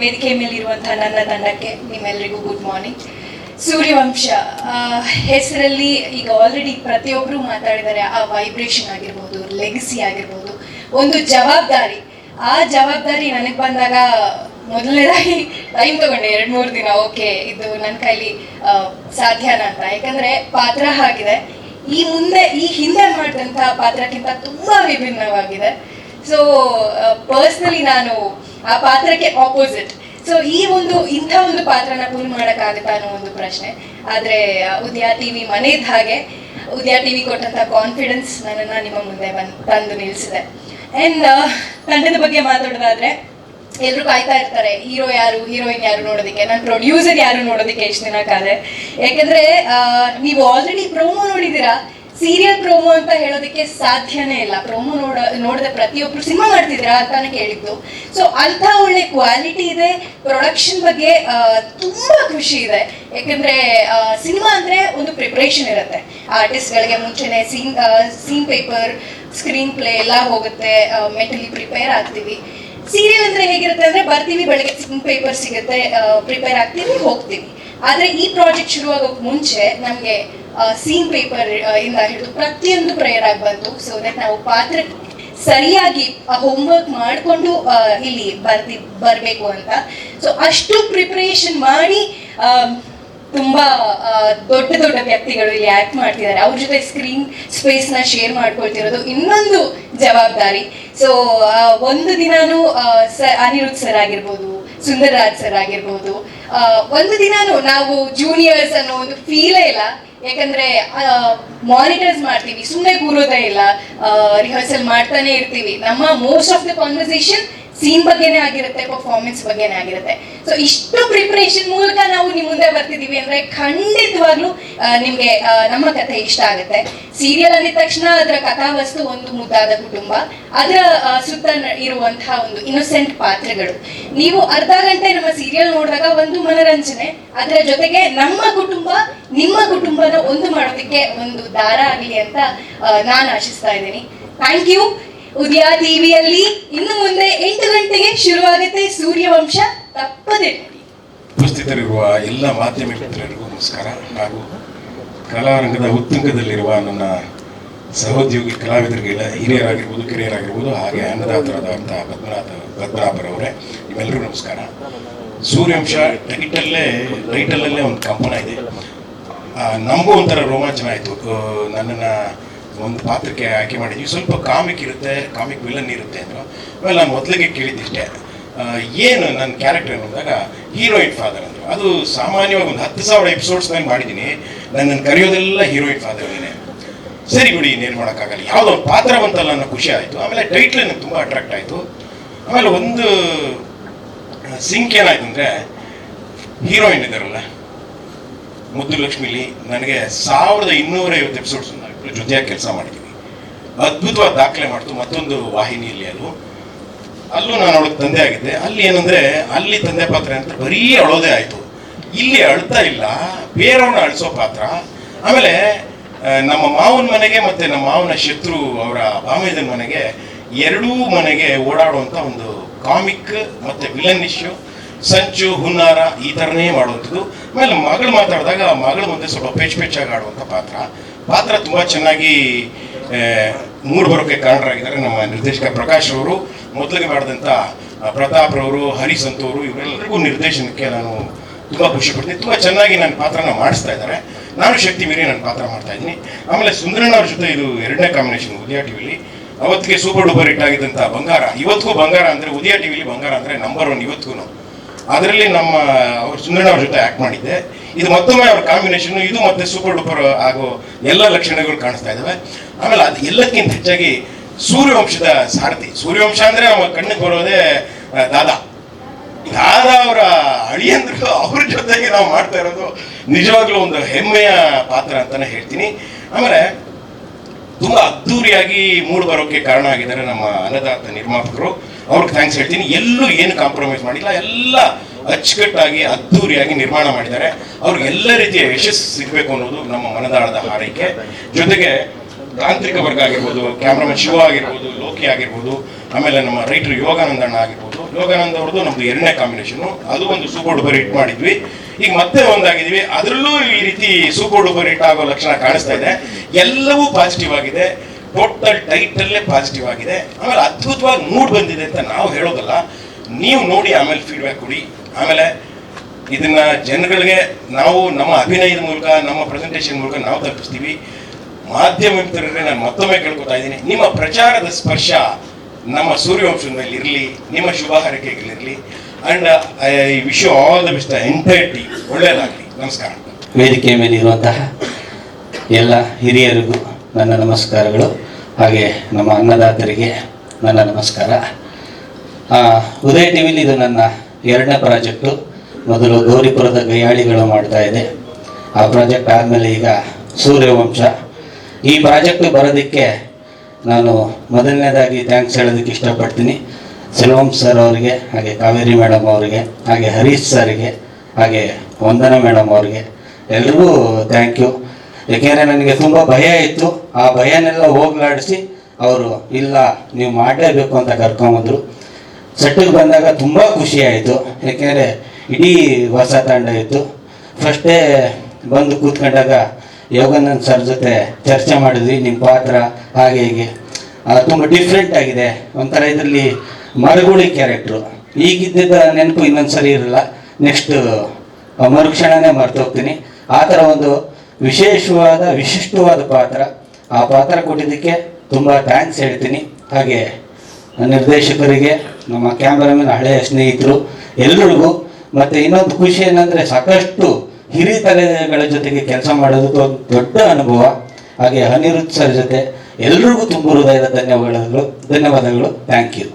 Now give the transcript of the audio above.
ವೇದಿಕೆ ಮೇಲಿರುವಂತಹ ನನ್ನ ತಂಡಕ್ಕೆ ನಿಮ್ಮೆಲ್ಲರಿಗೂ ಗುಡ್ ಮಾರ್ನಿಂಗ್. ಸೂರ್ಯವಂಶ ಹೆಸರಲ್ಲಿ ಈಗ ಆಲ್ರೆಡಿ ಪ್ರತಿಯೊಬ್ಬರು ಮಾತಾಡಿದ್ದಾರೆ. ಆ ವೈಬ್ರೇಷನ್ ಆಗಿರ್ಬೋದು, ಲೆಗಸಿ ಆಗಿರ್ಬೋದು, ಒಂದು ಜವಾಬ್ದಾರಿ. ಆ ಜವಾಬ್ದಾರಿ ನನಗೆ ಬಂದಾಗ ಮೊದಲನೇದಾಗಿ ಟೈಮ್ ತಗೊಂಡೆ 2-3 ದಿನ. ಓಕೆ, ಇದು ನನ್ನ ಕೈಲಿ ಸಾಧ್ಯನಾ ಅಂತ. ಯಾಕಂದ್ರೆ ಪಾತ್ರ ಆಗಿದೆ, ಈ ಹಿಂದೆ ಮಾಡಿದಂಥ ಪಾತ್ರಕ್ಕಿಂತ ತುಂಬಾ ವಿಭಿನ್ನವಾಗಿದೆ. ಸೊ ಪರ್ಸ್ನಲಿ ನಾನು ಆ ಪಾತ್ರಕ್ಕೆ ಆಪೋಸಿಟ್. ಸೊ ಇಂಥ ಒಂದು ಪಾತ್ರನ ಪೂಲ್ ಮಾಡೋಕ್ಕಾಗುತ್ತಾ ಅನ್ನೋ ಒಂದು ಪ್ರಶ್ನೆ. ಆದರೆ ಉದಯ ಟಿವಿ ಮನೆಯದ ಹಾಗೆ ಉದಯ ಟಿವಿ ಕೊಟ್ಟಂಥ ಕಾನ್ಫಿಡೆನ್ಸ್ ನನ್ನನ್ನು ನಿಮ್ಮ ಮುಂದೆ ತಂದು ನಿಲ್ಲಿಸಿದೆ. ಆ್ಯಂಡ್ ತಂಡದ ಬಗ್ಗೆ ಮಾತಾಡೋದಾದ್ರೆ, ಎಲ್ಲರೂ ಕಾಯ್ತಾ ಇರ್ತಾರೆ ಹೀರೋ ಯಾರು, ಹೀರೋಯಿನ್ ಯಾರು ನೋಡೋದಕ್ಕೆ. ನನ್ನ ಪ್ರೊಡ್ಯೂಸರ್ ಯಾರು ನೋಡೋದಕ್ಕೆ ಎಷ್ಟು ದಿನ ಕಾದೆ. ಯಾಕಂದ್ರೆ ನೀವು ಆಲ್ರೆಡಿ ಪ್ರೋಮೋ ನೋಡಿದ್ದೀರಾ. ಸೀರಿಯಲ್ ಪ್ರೋಮೋ ಅಂತ ಹೇಳೋದಕ್ಕೆ ಸಾಧ್ಯನೇ ಇಲ್ಲ. ಪ್ರೋಮೋ ನೋಡದೆ ಪ್ರತಿಯೊಬ್ಬರು ಸಿನಿಮಾ ಮಾಡ್ತಿದ್ದೀರಾ ಅಂತಾನೆ ಕೇಳಿದ್ದು. ಸೊ ಅಂಥ ಒಳ್ಳೆ ಕ್ವಾಲಿಟಿ ಇದೆ. ಪ್ರೊಡಕ್ಷನ್ ಬಗ್ಗೆ ತುಂಬಾ ಖುಷಿ ಇದೆ. ಯಾಕಂದ್ರೆ ಸಿನಿಮಾ ಅಂದ್ರೆ ಒಂದು ಪ್ರಿಪ್ರೇಷನ್ ಇರುತ್ತೆ. ಆರ್ಟಿಸ್ಟ್ಗಳಿಗೆ ಮುಂಚೆನೆ ಸೀನ್ ಪೇಪರ್, ಸ್ಕ್ರೀನ್ ಪ್ಲೇ ಎಲ್ಲ ಹೋಗುತ್ತೆ, ಮೆಂಟಲಿ ಪ್ರಿಪೇರ್ ಆಗ್ತೀವಿ. ಸೀರಿಯಲ್ ಅಂದ್ರೆ ಹೇಗಿರುತ್ತೆ ಅಂದ್ರೆ ಬರ್ತೀವಿ, ಬೆಳಗ್ಗೆ ಸೀನ್ ಪೇಪರ್ ಸಿಗುತ್ತೆ, ಪ್ರಿಪೇರ್ ಆಗ್ತೀವಿ, ಹೋಗ್ತೀವಿ. ಆದ್ರೆ ಈ ಪ್ರಾಜೆಕ್ಟ್ ಶುರುವಾಗೋಕ್ ಮುಂಚೆ ನಮ್ಗೆ ಸೀನ್ ಪೇಪರ್ ಇಂದ ಹಿಡಿದು ಪ್ರತಿಯೊಂದು ಪ್ರೇಯರ್ ಆಗಿ ಬಂತು. ಸೊ ದಟ್ ನಾವು ಪಾತ್ರ ಸರಿಯಾಗಿ ಹೋಮ್ವರ್ಕ್ ಮಾಡಿಕೊಂಡು ಇಲ್ಲಿ ಬರಬೇಕು ಅಂತ. ಸೊ ಅಷ್ಟು ಪ್ರಿಪರೇಷನ್ ಮಾಡಿ ತುಂಬಾ ದೊಡ್ಡ ದೊಡ್ಡ ವ್ಯಕ್ತಿಗಳು ಇಲ್ಲಿ ಆಕ್ಟ್ ಮಾಡ್ತಿದ್ದಾರೆ. ಅವ್ರ ಜೊತೆ ಸ್ಕ್ರೀನ್ ಸ್ಪೇಸ್ ನ ಶೇರ್ ಮಾಡ್ಕೊಳ್ತಿರೋದು ಇನ್ನೊಂದು ಜವಾಬ್ದಾರಿ. ಸೊ ಒಂದು ದಿನಾನು ಅನಿರುದ್ಧ್ ಸರ್ ಆಗಿರ್ಬೋದು, ಸುಂದರ್ರಾಜ್ ಸರ್ ಆಗಿರ್ಬೋದು, ಒಂದು ದಿನಾನು ನಾವು ಜೂನಿಯರ್ಸ್ ಅನ್ನೋ ಒಂದು ಫೀಲೇ ಇಲ್ಲ. ಯಾಕಂದ್ರೆ ಮಾನಿಟರ್ಸ್ ಮಾಡ್ತೀವಿ, ಸುಮ್ಮನೆ ಕೂರೋದೇ ಇಲ್ಲ, ರಿಹರ್ಸಲ್ ಮಾಡ್ತಾನೆ ಇರ್ತೀವಿ. ನಮ್ಮ most of the conversation scene ಬಗ್ಗೆನೇ ಆಗಿರುತ್ತೆ, ಪರ್ಫಾರ್ಮೆನ್ಸ್ ಬಗ್ಗೆನೇ ಆಗಿರುತ್ತೆ. ಸೊ ಇಷ್ಟು ಪ್ರಿಪರೇಷನ್ ಮೂಲಕ ನಾವು ನಿಮ್ ಮುಂದೆ ಬರ್ತಿದೀವಿ ಅಂದ್ರೆ ಖಂಡಿತವಾಗ್ಲೂ ನಿಮ್ಗೆ ನಮ್ಮ ಕಥೆ ಇಷ್ಟ ಆಗುತ್ತೆ. ಸೀರಿಯಲ್ ಅಂದಿದ ತಕ್ಷಣ ಅದರ ಕಥಾವಸ್ತು ಒಂದು ಮುದ್ದಾದ ಕುಟುಂಬ, ಅದರ ಸುತ್ತ ಇರುವಂತಹ ಒಂದು ಇನ್ನೋಸೆಂಟ್ ಪಾತ್ರಗಳು. ನೀವು ಅರ್ಧ ಗಂಟೆ ನಮ್ಮ ಸೀರಿಯಲ್ ನೋಡಿದಾಗ ಒಂದು ಮನರಂಜನೆ, ಅದರ ಜೊತೆಗೆ ನಮ್ಮ ಕುಟುಂಬ ನಿಮ್ಮ ಕುಟುಂಬನ ಒಂದು ಮಾಡೋದಕ್ಕೆ ಒಂದು ದಾರ ಆಗಲಿ ಅಂತ ನಾನು ಆಶಿಸ್ತಾ ಇದ್ದೀನಿ. Thank you. ಉದಯ ಟಿವಿಯಲ್ಲಿ ಇನ್ನು ಮುಂದೆ 8 ಗಂಟೆಗೆ ಶುರುವಾಗುತ್ತೆ ಸೂರ್ಯವಂಶ, ತಪ್ಪದೆ ನೋಡಿ. ಉಪಸ್ಥಿತರಿರುವ ಎಲ್ಲ ಮಾಧ್ಯಮ ಮಿತ್ರರಿಗೂ ನಮಸ್ಕಾರ. ಹಾಗೂ ಕಲಾರಂಗದ ಉತ್ತುಂಗದಲ್ಲಿರುವ ನನ್ನ ಸಹೋದ್ಯೋಗಿ ಕಲಾವಿದರಿಗೆಲ್ಲ ಹಿರಿಯರಾಗಿರ್ಬೋದು, ಕಿರಿಯರಾಗಿರ್ಬೋದು, ಹಾಗೆ ಅನ್ನದಾತರಾದಂತಹ ಪದ್ಮನಾಭರವರೇ, ನಿಮ್ಮೆಲ್ಲರಿಗೂ ನಮಸ್ಕಾರ. ಸೂರ್ಯವಂಶ ಟೈಟಲ್ಲೇ ಒಂದು ಕಂಪನ ಇದೆ. ನಮಗೂ ಒಂಥರ ರೋಮಾಂಚನ ಆಯಿತು. ನನ್ನನ್ನು ಒಂದು ಪಾತ್ರಕ್ಕೆ ಆಯ್ಕೆ ಮಾಡಿದ್ವಿ. ಸ್ವಲ್ಪ ಕಾಮಿಕ್ ಇರುತ್ತೆ, ಕಾಮಿಕ್ ವಿಲನ್ ಇರುತ್ತೆ ಅಂದರು. ಆಮೇಲೆ ನಾನು ಮೊದಲಿಗೆ ಕೇಳಿದ್ದಿಷ್ಟೇ, ಏನು ನನ್ನ ಕ್ಯಾರೆಕ್ಟರ್ ಅನ್ನೋದಾಗ ಹೀರೋಯಿನ್ ಫಾದರ್ ಅಂದರು. ಅದು ಸಾಮಾನ್ಯವಾಗಿ ಒಂದು 10,000 ಎಪಿಸೋಡ್ಸ್ ನಾನು ಮಾಡಿದ್ದೀನಿ. ನನ್ನನ್ನು ಕರೆಯೋದೆಲ್ಲ ಹೀರೋಯಿನ್ ಫಾದರ್ನೇ. ಸರಿ ಬಿಡಿ, ಇನ್ನೇನು ಮಾಡೋಕ್ಕಾಗಲ್ಲ, ಯಾವುದೋ ಒಂದು ಪಾತ್ರ ಬಂತಲ್ಲ ಅನ್ನೋ ಖುಷಿ ಆಯಿತು. ಆಮೇಲೆ ಟೈಟ್ಲ್ ನನಗೆ ತುಂಬ ಅಟ್ರಾಕ್ಟ್ ಆಯಿತು. ಆಮೇಲೆ ಒಂದು ಸಿಂಕ್ ಏನಾಯ್ತು ಅಂದರೆ, ಹೀರೋಯಿನ್ ಇದ್ದಾರಲ್ಲ ಮುದ್ದು ಲಕ್ಷ್ಮಿಲಿ ನನಗೆ 1250 ಎಪಿಸೋಡ್ಸ್ ಜೊತೆಯಾಗಿ ಕೆಲಸ ಮಾಡಿದ್ದೀವಿ. ಅದ್ಭುತವಾದ ದಾಖಲೆ ಮಾಡ್ತು. ಮತ್ತೊಂದು ವಾಹಿನಿಯಲ್ಲಿ ಅಲ್ಲೂ ನಾನು ಅವಳಿಗೆ ತಂದೆ ಆಗಿದ್ದೆ. ಅಲ್ಲಿ ಏನಂದ್ರೆ, ಅಲ್ಲಿ ತಂದೆ ಪಾತ್ರ ಅಂತ ಬರೀ ಅಳೋದೇ ಆಯಿತು. ಇಲ್ಲಿ ಅಳ್ತಾ ಇಲ್ಲ, ಬೇರೆಯವ್ರನ್ನ ಅಳಿಸೋ ಪಾತ್ರ. ಆಮೇಲೆ ನಮ್ಮ ಮಾವನ ಮನೆಗೆ ಮತ್ತೆ ನಮ್ಮ ಮಾವನ ಶತ್ರು ಅವರ ಬಾಮೈದನ ಮನೆಗೆ, ಎರಡೂ ಮನೆಗೆ ಓಡಾಡುವಂಥ ಒಂದು ಕಾಮಿಕ್ ಮತ್ತೆ ವಿಲನ್ ಇಶ್ಯೂ, ಸಂಚು ಹುನ್ನಾರ ಈ ಥರನೇ ಮಾಡುವಂಥದ್ದು. ಆಮೇಲೆ ಮಗಳು ಮಾತಾಡಿದಾಗ ಮಗಳ ಮುಂದೆ ಸ್ವಲ್ಪ ಪೆಚ್ಚಾಗಿ ಆಡುವಂಥ ಪಾತ್ರ ತುಂಬ ಚೆನ್ನಾಗಿ ಮೂಡ್ ಬರೋಕ್ಕೆ ಕಾರಣರಾಗಿದ್ದಾರೆ ನಮ್ಮ ನಿರ್ದೇಶಕ ಪ್ರಕಾಶ್ ಅವರು. ಮೊದಲಿಗೆ ಮಾಡಿದಂಥ ಪ್ರತಾಪ್ ರವರು, ಹರೀಶ್ ಅಂತವರು, ಇವರೆಲ್ಲರಿಗೂ ನಿರ್ದೇಶನಕ್ಕೆ ನಾನು ತುಂಬ ಖುಷಿ ಪಡ್ತೀನಿ. ತುಂಬ ಚೆನ್ನಾಗಿ ನನ್ನ ಪಾತ್ರನ ಮಾಡಿಸ್ತಾ ಇದ್ದಾರೆ. ನಾನು ಶಕ್ತಿ ಮೀರಿ ನನ್ನ ಪಾತ್ರ ಮಾಡ್ತಾ ಇದ್ದೀನಿ. ಆಮೇಲೆ ಸುಂದರಣ್ಣ ಅವ್ರ ಜೊತೆ ಇದು 2ನೇ ಕಾಂಬಿನೇಷನ್ ಉದಯ ಟಿವಿಲಿ. ಅವತ್ತಿಗೆ ಸೂಪರ್ ಡೂಪರ್ ಹಿಟ್ ಆಗಿದ್ದಂಥ ಬಂಗಾರ, ಇವತ್ತಿಗೂ ಬಂಗಾರ ಅಂದರೆ ಉದಯ ಟಿವಿಲಿ ಬಂಗಾರ ಅಂದರೆ ನಂಬರ್ 1 ಇವತ್ತಿಗೂ. ಅದರಲ್ಲಿ ಅವ್ರು ಸುಂದರಣ್ಣ ಅವ್ರ ಜೊತೆ ಆ್ಯಕ್ಟ್ ಮಾಡಿದ್ದೆ. ಇದು ಮತ್ತೊಮ್ಮೆ ಅವ್ರ ಕಾಂಬಿನೇಷನ್, ಇದು ಮತ್ತೆ ಸೂಪರ್ ಡೂಪರ್ ಆಗೋ ಎಲ್ಲ ಲಕ್ಷಣಗಳು ಕಾಣಿಸ್ತಾ ಇದ್ದಾವೆ. ಆಮೇಲೆ ಅದು ಎಲ್ಲಕ್ಕಿಂತ ಹೆಚ್ಚಾಗಿ ಸೂರ್ಯವಂಶದ ಸಾರಥಿ. ಸೂರ್ಯವಂಶ ಅಂದರೆ ನಮ್ಮ ಕಣ್ಣಿಗೆ ಬರೋದೇ ದಾದಾ ಅವರ ಅಳಿಯಂದ್ರು, ಅವ್ರ ಜೊತೆಗೆ ನಾವು ಮಾಡ್ತಾ ಇರೋದು ನಿಜವಾಗ್ಲೂ ಒಂದು ಹೆಮ್ಮೆಯ ಪಾತ್ರ ಅಂತಾನೆ ಹೇಳ್ತೀನಿ. ಆಮೇಲೆ ತುಂಬಾ ಅದ್ದೂರಿಯಾಗಿ ಮೂಡ್ ಬರೋಕ್ಕೆ ಕಾರಣ ಆಗಿದ್ದಾರೆ ನಮ್ಮ ಅನ್ನದಾತ ನಿರ್ಮಾಪಕರು. ಅವ್ರಿಗೆ ಥ್ಯಾಂಕ್ಸ್ ಹೇಳ್ತೀನಿ. ಎಲ್ಲೂ ಏನು ಕಾಂಪ್ರಮೈಸ್ ಮಾಡಿಲ್ಲ, ಎಲ್ಲ ಅಚ್ಚುಕಟ್ಟಾಗಿ ಅದ್ದೂರಿಯಾಗಿ ನಿರ್ಮಾಣ ಮಾಡಿದ್ದಾರೆ. ಅವ್ರಿಗೆ ಎಲ್ಲ ರೀತಿಯ ಯಶಸ್ಸು ಸಿಗಬೇಕು ಅನ್ನೋದು ನಮ್ಮ ಮನದಾಳದ ಹಾರೈಕೆ. ಜೊತೆಗೆ ತಾಂತ್ರಿಕ ವರ್ಗ ಆಗಿರ್ಬೋದು, ಕ್ಯಾಮ್ರಾಮನ್ ಶಿವ ಆಗಿರ್ಬೋದು, ಲೋಕಿ ಆಗಿರ್ಬೋದು, ಆಮೇಲೆ ನಮ್ಮ ರೈಟರ್ ಯೋಗಾನಂದ ಅಣ್ಣ ಆಗಿರ್ಬೋದು. ಯೋಗಾನಂದ ಅವ್ರದ್ದು ನಮ್ಮದು 2ನೇ ಕಾಂಬಿನೇಷನು, ಅದು ಒಂದು ಸೂಪರ್ ಡೂಪರ್ ಹಿಟ್ ಮಾಡಿದ್ವಿ. ಈಗ ಮತ್ತೆ ಒಂದಾಗಿದ್ದೀವಿ, ಅದರಲ್ಲೂ ಈ ರೀತಿ ಸೂಪರ್ ಡೂಪರ್ ಹಿಟ್ ಆಗೋ ಲಕ್ಷಣ ಕಾಣಿಸ್ತಾ ಇದೆ. ಎಲ್ಲವೂ ಪಾಸಿಟಿವ್ ಆಗಿದೆ, ಟೋಟಲ್ ಟೈಟಲ್ಲೇ ಪಾಸಿಟಿವ್ ಆಗಿದೆ. ಆಮೇಲೆ ಅದ್ಭುತವಾಗಿ ಮೂಡ್ ಬಂದಿದೆ ಅಂತ ನಾವು ಹೇಳೋದಲ್ಲ, ನೀವು ನೋಡಿ ಆಮೇಲೆ ಫೀಡ್ಬ್ಯಾಕ್ ಕೊಡಿ. ಆಮೇಲೆ ಇದನ್ನ ಜನಗಳಿಗೆ ನಾವು ನಮ್ಮ ಅಭಿನಯದ ಮೂಲಕ, ನಮ್ಮ ಪ್ರೆಸೆಂಟೇಷನ್ ಮೂಲಕ ನಾವು ತಲುಪಿಸ್ತೀವಿ. ಮಾಧ್ಯಮ ಮಿತ್ರರಿಗೆ ನಾನು ಮತ್ತೊಮ್ಮೆ ಕೇಳ್ಕೊತಾ ಇದ್ದೀನಿ, ನಿಮ್ಮ ಪ್ರಚಾರದ ಸ್ಪರ್ಶ ನಮ್ಮ ಸೂರ್ಯವಂಶದಲ್ಲಿ ಇರಲಿ, ನಿಮ್ಮ ಶುಭ ಹಾರೈಕೆಗಳಿರಲಿ. And I wish you all the best, entire team ಒಳ್ಳೆಯದಾಗಲಿ. ನಮಸ್ಕಾರ. ವೇದಿಕೆಯ ಮೇಲಿರುವಂತಹ ಎಲ್ಲ ಹಿರಿಯರಿಗೂ ನನ್ನ ನಮಸ್ಕಾರಗಳು, ಹಾಗೆ ನಮ್ಮ ಅನ್ನದಾತರಿಗೆ ನನ್ನ ನಮಸ್ಕಾರ. ಉದಯ ಟಿ ವಿಲಿ ಇದು ನನ್ನ 2ನೇ ಪ್ರಾಜೆಕ್ಟು. ಮೊದಲು ಗೌರಿಪುರದ ಗಯ್ಯಾಳಿಗಳು ಮಾಡ್ತಾ ಇದೆ, ಆ ಪ್ರಾಜೆಕ್ಟ್ ಆದಮೇಲೆ ಈಗ ಸೂರ್ಯವಂಶ. ಈ ಪ್ರಾಜೆಕ್ಟ್ ಬರೋದಕ್ಕೆ ನಾನು ಮೊದಲನೇದಾಗಿ ಥ್ಯಾಂಕ್ಸ್ ಹೇಳೋದಕ್ಕೆ ಇಷ್ಟಪಡ್ತೀನಿ ಸೆಲ್ವಂ ಸರ್ ಅವರಿಗೆ, ಹಾಗೆ ಕಾವೇರಿ ಮೇಡಮ್ ಅವರಿಗೆ, ಹಾಗೆ ಹರೀಶ್ ಸರ್ಗೆ, ಹಾಗೆ ವಂದನಾ ಮೇಡಮ್ ಅವರಿಗೆ, ಎಲ್ರಿಗೂ ಥ್ಯಾಂಕ್ ಯು. ಏಕೆಂದರೆ ನನಗೆ ತುಂಬ ಭಯ ಇತ್ತು, ಆ ಭಯನೆಲ್ಲ ಹೋಗ್ಲಾಡಿಸಿ ಅವರು ಇಲ್ಲ ನೀವು ಮಾಡಲೇಬೇಕು ಅಂತ ಕರ್ಕೊಂಬಂದರು. ಸೆಟ್ಟಿಗೆ ಬಂದಾಗ ತುಂಬ ಖುಷಿ ಆಯಿತು, ಏಕೆಂದರೆ ಇಡೀ ಹೊಸ ತಂಡ ಇತ್ತು. ಫಸ್ಟೇ ಬಂದು ಕೂತ್ಕೊಂಡಾಗ ಯೋಗಾನಂದ್ ಸರ್ ಜೊತೆ ಚರ್ಚೆ ಮಾಡಿದ್ವಿ, ನಿಮ್ಮ ಪಾತ್ರ ಹಾಗೆ ಹೀಗೆ ತುಂಬ ಡಿಫ್ರೆಂಟ್ ಆಗಿದೆ, ಒಂಥರ ಇದರಲ್ಲಿ ಮರಗುಳಿ ಕ್ಯಾರೆಕ್ಟ್ರು. ಈಗಿದ್ದ ನೆನಪು ಇನ್ನೊಂದು ಸರಿ ಇರಲ್ಲ, ನೆಕ್ಸ್ಟ್ ಮರುಕ್ಷಣನೇ ಮರ್ತೋಗ್ತೀನಿ. ಆ ಥರ ಒಂದು ವಿಶಿಷ್ಟವಾದ ಪಾತ್ರ, ಆ ಪಾತ್ರ ಕೊಟ್ಟಿದ್ದಕ್ಕೆ ತುಂಬ ಥ್ಯಾಂಕ್ಸ್ ಹೇಳ್ತೀನಿ. ಹಾಗೆ ನಿರ್ದೇಶಕರಿಗೆ, ನಮ್ಮ ಕ್ಯಾಮ್ರಾಮನ್, ಹಳೆಯ ಸ್ನೇಹಿತರು ಎಲ್ರಿಗೂ. ಮತ್ತು ಇನ್ನೊಂದು ಖುಷಿ ಏನಂದರೆ ಸಾಕಷ್ಟು ಹಿರಿತಲೆಗಳ ಜೊತೆಗೆ ಕೆಲಸ ಮಾಡೋದು ಒಂದು ದೊಡ್ಡ ಅನುಭವ. ಹಾಗೆ ಅನಿರುದ್ಧ್ ಸರ್ ಜೊತೆ ಎಲ್ರಿಗೂ ತುಂಬ ಹೃದಯದ ಧನ್ಯವಾದಗಳು. Thank you.